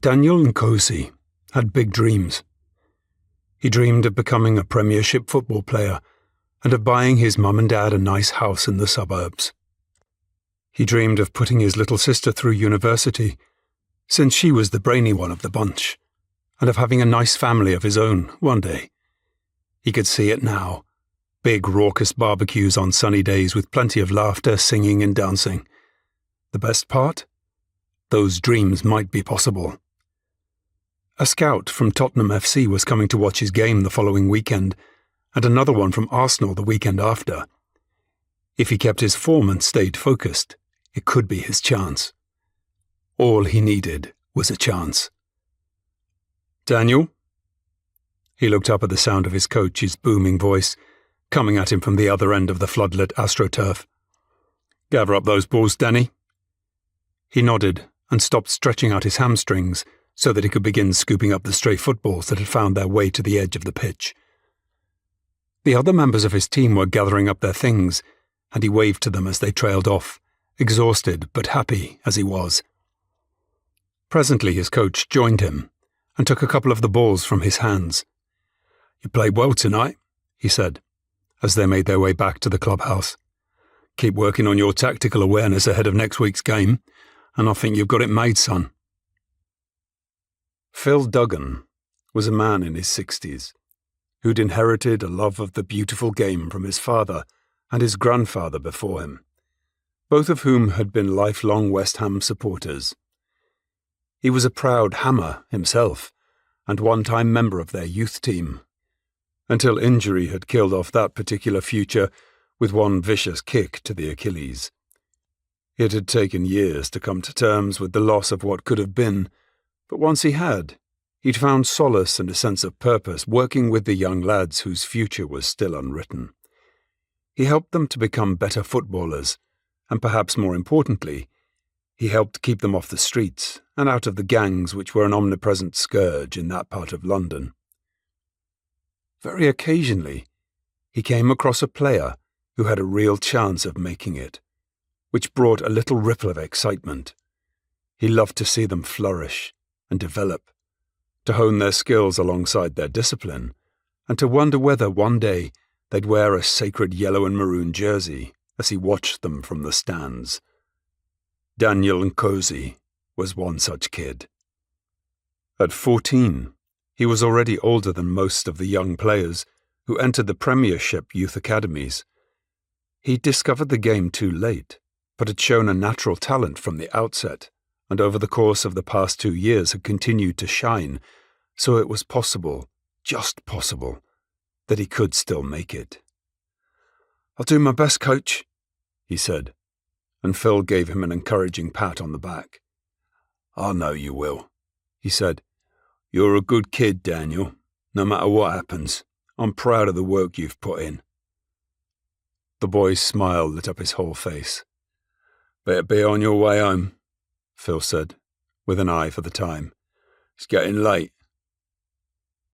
Daniel Nkosi had big dreams. He dreamed of becoming a Premiership football player and of buying his mum and dad a nice house in the suburbs. He dreamed of putting his little sister through university, since she was the brainy one of the bunch, and of having a nice family of his own one day. He could see it now. Big, raucous barbecues on sunny days with plenty of laughter, singing and dancing. The best part? Those dreams might be possible. A scout from Tottenham FC was coming to watch his game the following weekend, and another one from Arsenal the weekend after. If he kept his form and stayed focused, it could be his chance. All he needed was a chance. "Daniel?" He looked up at the sound of his coach's booming voice, coming at him from the other end of the floodlit AstroTurf. "Gather up those balls, Danny." He nodded and stopped stretching out his hamstrings so that he could begin scooping up the stray footballs that had found their way to the edge of the pitch. The other members of his team were gathering up their things, and he waved to them as they trailed off, exhausted but happy as he was. Presently his coach joined him and took a couple of the balls from his hands. "You played well tonight," he said, as they made their way back to the clubhouse. "Keep working on your tactical awareness ahead of next week's game, and I think you've got it made, son." Phil Duggan was a man in his 60s, who'd inherited a love of the beautiful game from his father and his grandfather before him, both of whom had been lifelong West Ham supporters. He was a proud Hammer himself, and one-time member of their youth team, until injury had killed off that particular future with one vicious kick to the Achilles. It had taken years to come to terms with the loss of what could have been, but once he had, he'd found solace and a sense of purpose working with the young lads whose future was still unwritten. He helped them to become better footballers, and perhaps more importantly, he helped keep them off the streets and out of the gangs which were an omnipresent scourge in that part of London. Very occasionally, he came across a player who had a real chance of making it, which brought a little ripple of excitement. He loved to see them flourish and develop, to hone their skills alongside their discipline, and to wonder whether one day they'd wear a sacred yellow and maroon jersey as he watched them from the stands. Daniel Nkosi was one such kid. At 14, he was already older than most of the young players who entered the Premiership youth academies. He'd discovered the game too late, but had shown a natural talent from the outset, and over the course of the past 2 years had continued to shine, so it was possible, just possible, that he could still make it. "I'll do my best, coach," he said, and Phil gave him an encouraging pat on the back. "I know you will," he said. "You're a good kid, Daniel. No matter what happens, I'm proud of the work you've put in." The boy's smile lit up his whole face. "Better be on your way home," Phil said, with an eye for the time. "It's getting late,